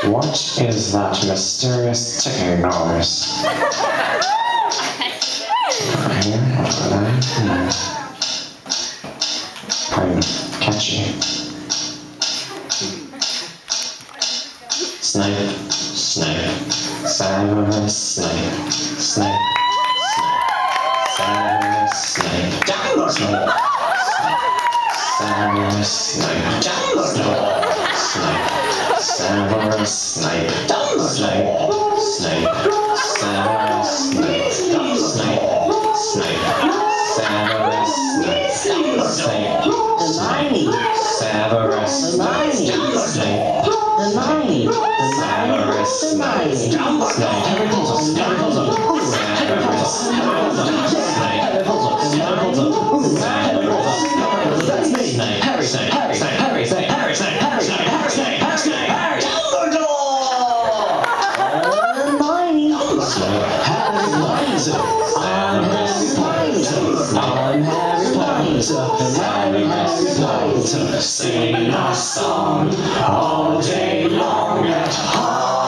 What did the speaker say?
What is that mysterious ticking noise? Kind of catchy. Snape, Snape, Severus Snape, Snape, Severus Snape, Severus Snape, Severus Snape, sing a song all day long at home.